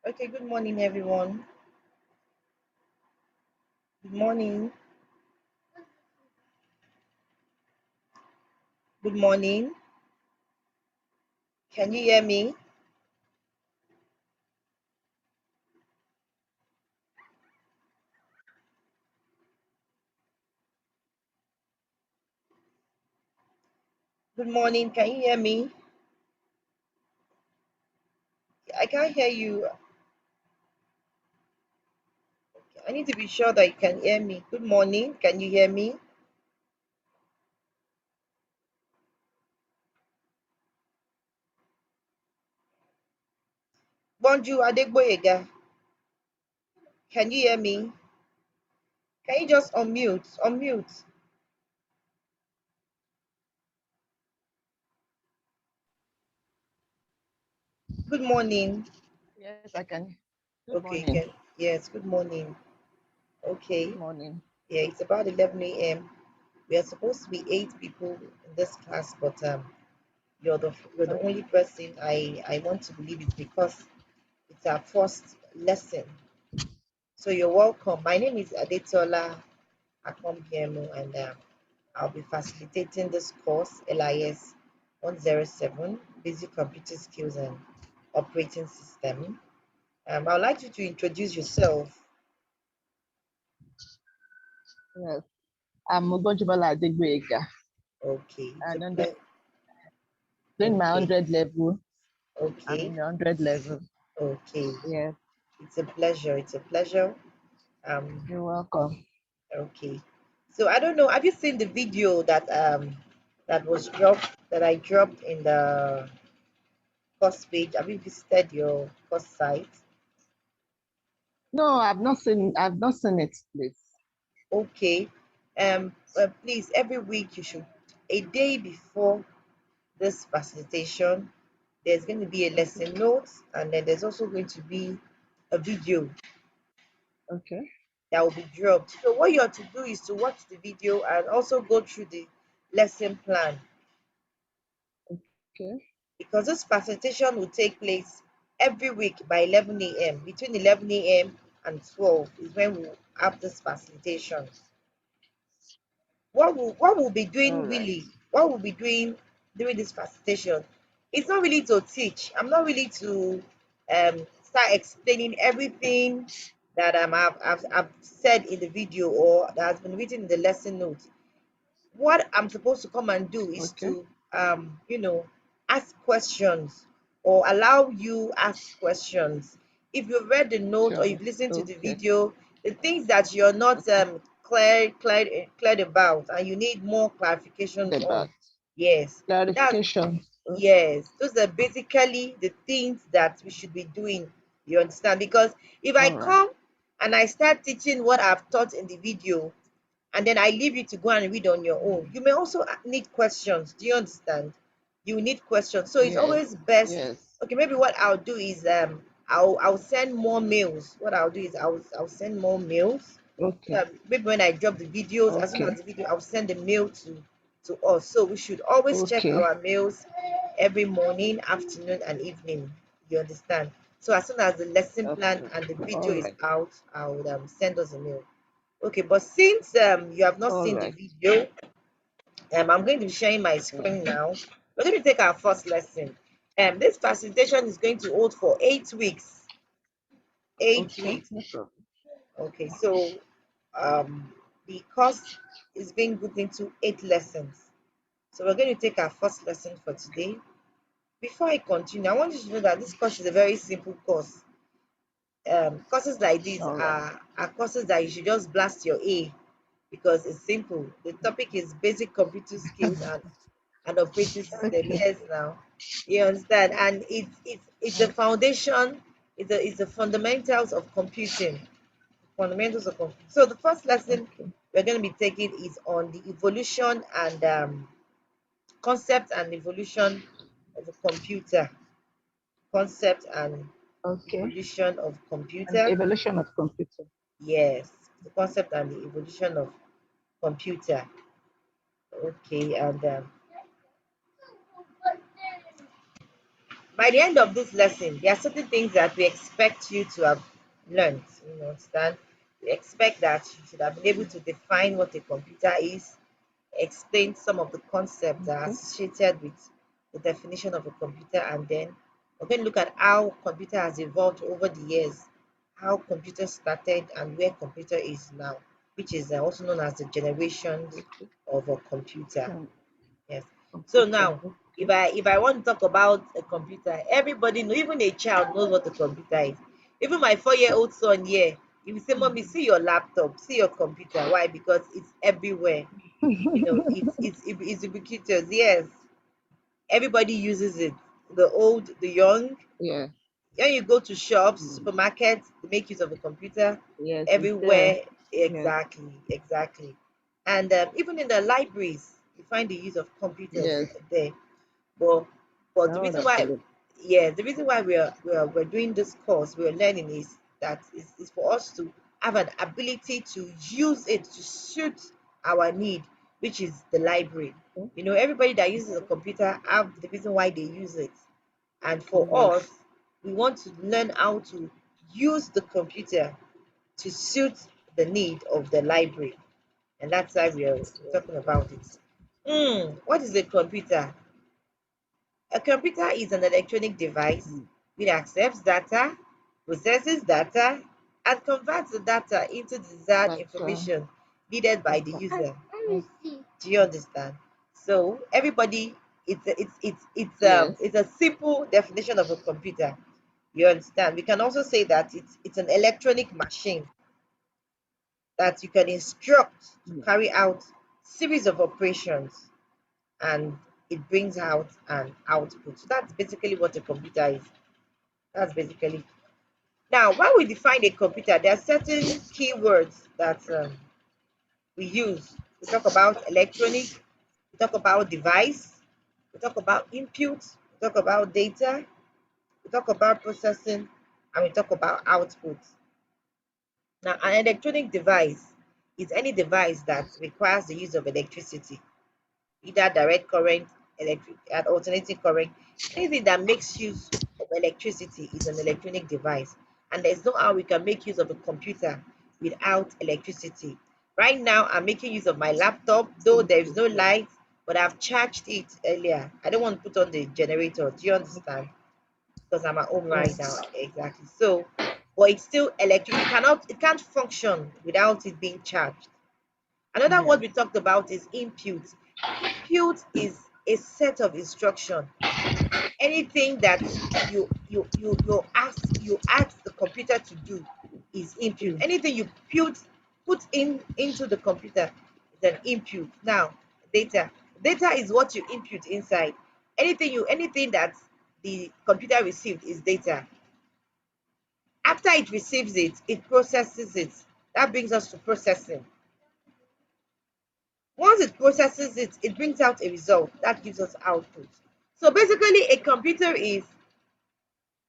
Okay, good morning, everyone. Good morning. Good morning. Can you hear me? Good morning. Can you hear me? I can't hear you. I need to be sure that you can hear me. Good morning. Can you hear me? Bonjour, Adegboyega. Can you hear me? Can you just unmute? Unmute. Good morning. Yes, I can. Good Okay, morning. can yes, good morning. Good Okay. morning. Yeah, it's about 11 a.m. We are supposed to be 8 people in this class, but you're the only Okay. person I want to believe it because it's our first lesson. So you're welcome. My name is Adetola Akombiemo, and I'll be facilitating this course, LIS 107, Basic Computer Skills and Operating System. I'd like you to introduce yourself. Yes. I'm Ugonjubala Adegboyega. Okay, it's a And pleasure. doing my Okay, 100 level. I'm okay, in the 100 level. okay. Yes. It's a pleasure. It's a pleasure. Um, You're welcome. okay. So I don't know. Have you seen the video that I dropped in the course page? Have you visited your course site? No, I've not seen it, please. Okay. Please, every week you should, a day before this facilitation, there's going to be a Okay. lesson notes, and then there's also going to be a video Okay. that will be dropped. So what you have to do is to watch the video and also go through the lesson plan, Okay. because this facilitation will take place every week by 11 a.m. Between 11 a.m. and 12 is when we'll have this facilitation. What we'll be All doing right. really, what we'll be doing during this facilitation, it's not really to teach. I'm not really to start explaining everything that I've said in the video or that has been written in the lesson notes. What I'm supposed to come and do is Okay. to ask questions or allow you ask questions. If you've read the note or you've Sure. listened to the Okay. video, the things that you're not Okay. clear about and you need more What clarifications on, about yes, that's clarification? yes, those are basically the things that we should be doing. You understand? Because if I All right. come and I start teaching what I've taught in the video, and then I leave you to go and read on your own. You may also need questions. Do you understand? You need questions. So it's Yes. always best. Yes. Okay, maybe what I'll do is I'll send more mails. What I'll do is I'll send more mails. Okay. Maybe when I drop the videos, as soon as Okay. the video, I'll send the mail to us. So we should always check Okay. our mails every morning, afternoon, and evening. You understand? So as soon as the lesson plan Okay. and the video All is right. out, I would send us a mail. Okay, but since you have not All seen the right. video, I'm going to be sharing my Yeah. screen now. We're going to take our first lesson. This facilitation is going to hold for 8 weeks. Eight Okay. weeks. No problem. Okay, so the course is being grouped into 8 lessons. So we're going to take our first lesson for today. Before I continue, I want you to know that this course is a very simple course. Courses like these All right. are courses that you should just blast your A because it's simple. The topic is basic computer skills and operating system. Okay. Yes, now you understand, and it's the foundation. It's the fundamentals of computing. Fundamentals of computing. So the first lesson Okay. we're going to be taking is on the evolution and concept and evolution of a computer. Concept and Okay. evolution of And computer. evolution of computer. Yes, the concept and the evolution of computer. Okay, and By the end of this lesson, there are certain things that we expect you to have learned. You understand? We expect that you should have been able to define what a computer is, explain some of the concepts that are Okay. associated with the definition of a computer, and then we're going to look at how computer has evolved over the years, how computer started and where computer is now, which is also known as the generations Okay. of a computer. Um, Yes. So computer. now, if Okay. I want to talk about a computer, everybody know, even a child knows what a computer is. Even my 4-year-old son here, if you say, "Mommy, see your laptop, see your computer." Why? Because it's everywhere. It's ubiquitous. Yes, everybody uses it. The old, the young. Yeah. When you go to shops, Mm. supermarkets, they make use of a computer. Yes, it's there. Everywhere, Yes. exactly, exactly. And even in the libraries, you find the use of computers Yes. there. But the Oh, reason that's why, good. yeah, the reason why we're doing this course, we're learning is for us to have an ability to use it to suit our need, which is the library. Okay. Everybody that uses a computer have the reason why they use it. And for Yes. us, we want to learn how to use the computer to suit the need of the library. And that's why we're talking about it. What is a computer? A computer is an electronic device Mm. which accepts data, processes data, and converts the data into desired Like information needed by the data. user. Mm. Do you understand? So everybody, Yes. it's a simple definition of a computer. You understand? We can also say that it's an electronic machine that you can instruct to Yeah. carry out series of operations, and it brings out an output. So that's basically what a computer is. That's basically. Now, when we define a computer, there are certain keywords that we use. We talk about electronic, we talk about device, we talk about input, we talk about data, we talk about processing, and we talk about output. Now, an electronic device is any device that requires the use of electricity, either direct current, electric, and alternating current. Anything that makes use of electricity is an electronic device. And there's no how we can make use of a computer without electricity. Right now, I'm making use of my laptop, though there is Okay. no light, but I've charged it earlier. I don't want to put on the generator. Do you understand? Because I'm at home right now. Yes. Exactly. So, but it's still electric. It can't function without it being charged. Another Yes. word we talked about is input. Input is a set of instruction. Anything that you ask the computer to do is input. Mm. Anything you put in into the computer is an input. Now, data. Data is what you input inside. Anything that the computer received is data. After it receives it, it processes it. That brings us to processing. Once it processes it, it brings out a result that gives us output. So basically, a computer is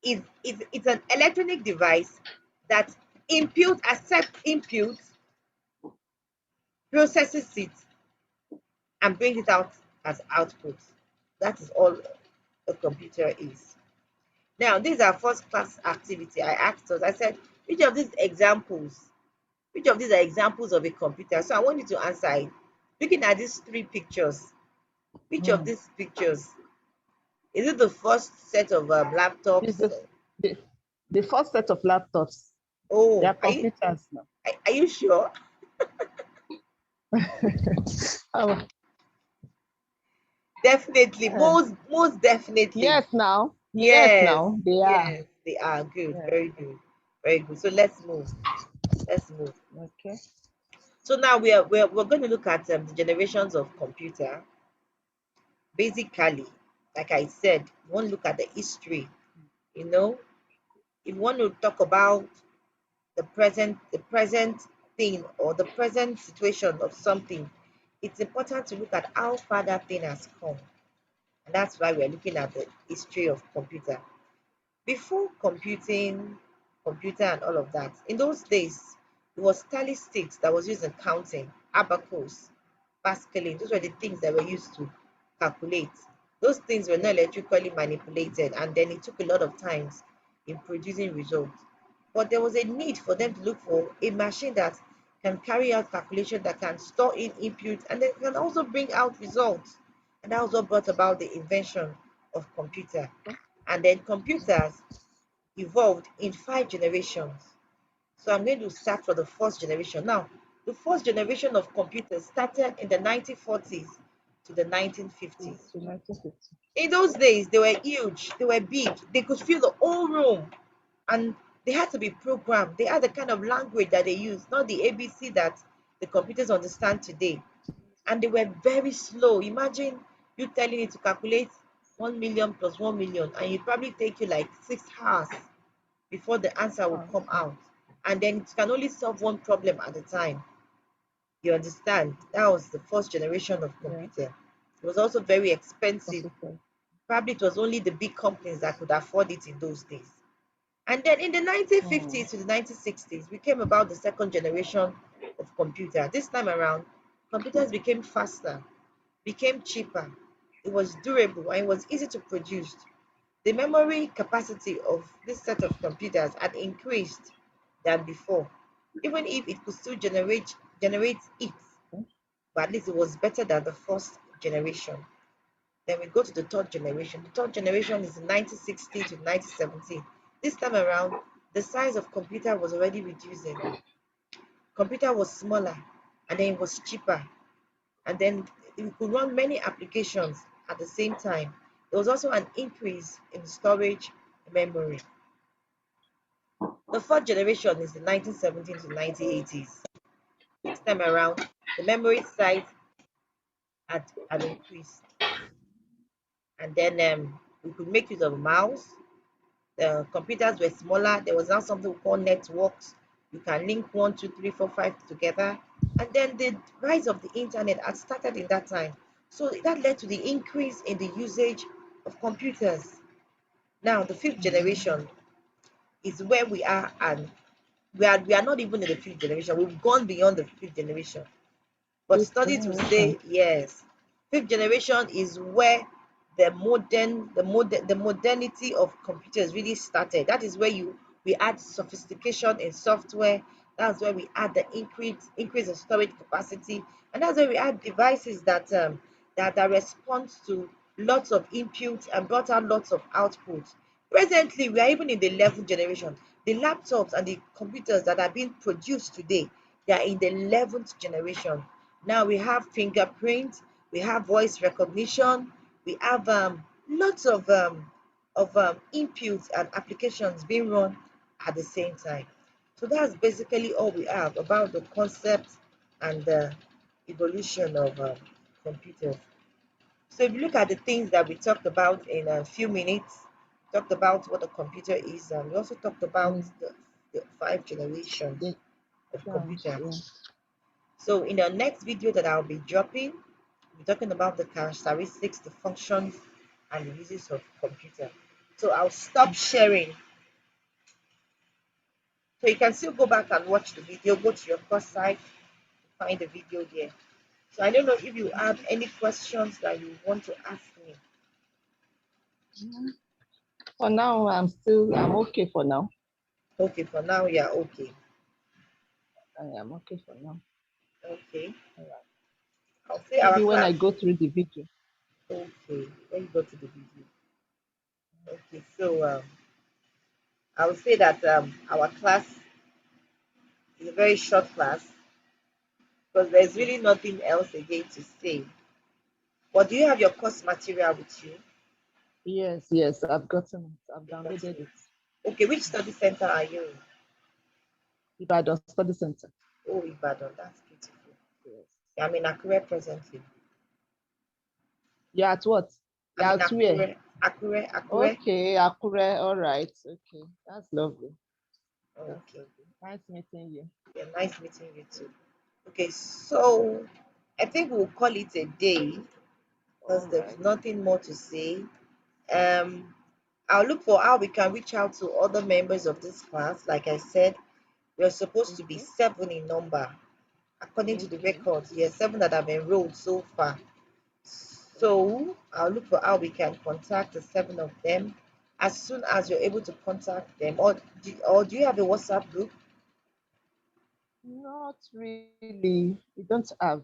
it's an electronic device that accepts input, processes it, and brings it out as output. That is all a computer is. Now, these are first class activity. I asked us, I said, which of these are examples of a computer? So I want you to answer it. Looking at these three pictures, which of Mm. these pictures is it the first set of This laptops? is the, the first set of laptops. They Oh, are computers now. are you sure? Oh, Definitely, uh, most definitely. yes, now. Yes, Yes, now they are. yes, they are good. Yeah. Very good. Very good. So let's move. Let's move. Okay. So now we're going to look at the generations of computer. Basically, like I said, we want to look at the history. You know, if you want to talk about the present thing or the present situation of something, it's important to look at how far that thing has come. And that's why we're looking at the history of computer. Before computer and all of that, in those days, it was tally sticks that was used in counting, abacus, pascaline. Those were the things that were used to calculate. Those things were not electrically manipulated, and then it took a lot of times in producing results. But there was a need for them to look for a machine that can carry out calculation, that can store in inputs, and then can also bring out results. And that was what brought about the invention of computer. And then computers evolved in 5 generations. So I'm going to start for the first generation. Now, the first generation of computers started in the 1940s to the 1950s. To 1950. In those days, they were huge, they were big, they could fill the whole room, and they had to be programmed. They had the kind of language that they use, not the ABC that the computers understand today. And they were very slow. Imagine you telling it to calculate 1 million plus 1 million, and it probably take you like 6 hours before the answer will Oh, come out. And then it can only solve one problem at a time. You understand? That was the first generation of yeah. computer. It was also very expensive. Computer. Probably it was only the big companies that could afford it in those days. And then in the 1950s Mm. to the 1960s, we came about the second generation of computer. This time around, computers became faster, became cheaper, it was durable, and it was easy to produce. The memory capacity of this set of computers had increased than before, even if it could still generate it, but at least it was better than the first generation. Then we go to the third generation. The third generation is 1960 to 1970. This time around, the size of computer was already reducing. Computer was smaller, and then it was cheaper, and then we could run many applications at the same time. There was also an increase in storage memory. The fourth generation is the 1970s to 1980s. This time around, the memory size had increased, and then we could make use of a mouse. The computers were smaller. There was now something we call networks. You can link one, two, three, four, five together. And then the rise of the internet had started in that time. So that led to the increase in the usage of computers. Now, the fifth generation is where we are, and we are not even in the fifth generation. We've gone beyond the fifth generation. But Fifth studies will generation. say yes. Fifth generation is where the modernity of computers really started. That is where you we add sophistication in software. That's where we add the increase in storage capacity, and that's where we add devices that respond to lots of inputs and brought out lots of outputs. Presently, we are even in the 11th generation. The laptops and the computers that are being produced today, they are in the 11th generation. Now we have fingerprint, we have voice recognition, we have lots of inputs and applications being run at the same time. So that's basically all we have about the concept and the evolution of computers. So if you look at the things that we talked about in a few minutes, talked about what a computer is, and we also talked about Mm. the 5 generations The of chance, computer. yeah. So in the next video that I'll be dropping, we're talking about the characteristics, the functions, and the uses of computer. So I'll stop sharing. So you can still go back and watch the video, go to your course site, find the video there. So I don't know if you have any questions that you want to ask me. Mm. For now, I'm okay for now. Okay, for now, yeah, okay. I am okay for now. Okay. All right. I'll say our Maybe when class. I go through the video. Okay, let me go to the video. Okay, so I would say that our class is a very short class because there's Okay. really nothing else again to say. But do you have your course material with you? Yes, I've gotten it. I've You've gotten downloaded it. it. Okay, which study center are you in? Ibadan Study Center. Oh, Ibadan, that's beautiful. Yes. I'm in Akure presently. Yeah, at what? I'm Yeah, in at where? Akure. Okay, Akure. All right. Okay, that's lovely. That's Okay. lovely. Nice meeting you. Yeah, nice meeting you too. Okay, so I think we'll call it a day because All there's right. nothing more to say. Um, I'll look for how we can reach out to other members of this class. Like I said, we're supposed to be Okay. 7 in number, according to the Okay. records. Yes, 7 that have enrolled so far. So I'll look for how we can contact the 7 of them as soon as you're able to contact them. Or do you have a WhatsApp group? Not really. We don't have.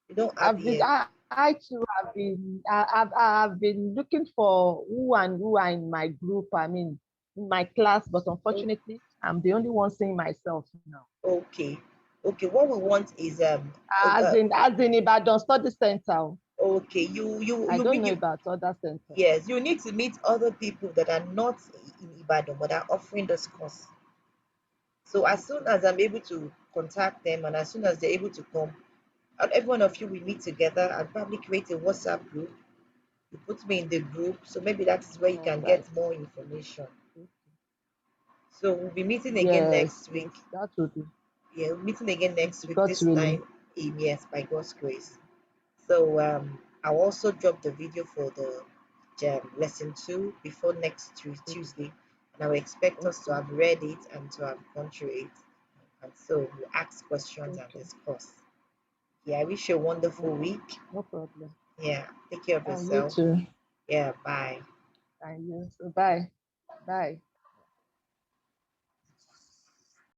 You don't have I've been yet. I too have been I've been looking for who and who are in my group. I mean, in my class, but Oh, unfortunately, I'm the only one seeing myself now. okay. Okay. What we want is As in Ibadan Study Center. okay. I You don't meet know you. about other centers. Yes, you need to meet other people that are not in Ibadan but are offering this course. So as soon Okay. as I'm able to contact them and as soon as they're able to come, and every one of you will meet together and probably create a WhatsApp group. You put me in the group, so maybe that is where you All can right. get more information. Okay. So we'll be meeting again Yes, next week. yes, that would be. Yeah, we're meeting again next week. God's This willing. time, yes, by God's grace. So I'll also drop the video for the lesson 2 before next Okay. Tuesday, and I will expect us to Okay. have read it and to have gone through it, and so we'll ask questions and Okay. discuss. Yeah, I wish you a wonderful Okay. week. No problem. Yeah, take care of And you yourself. too. Yeah, bye. And you. So bye. Bye.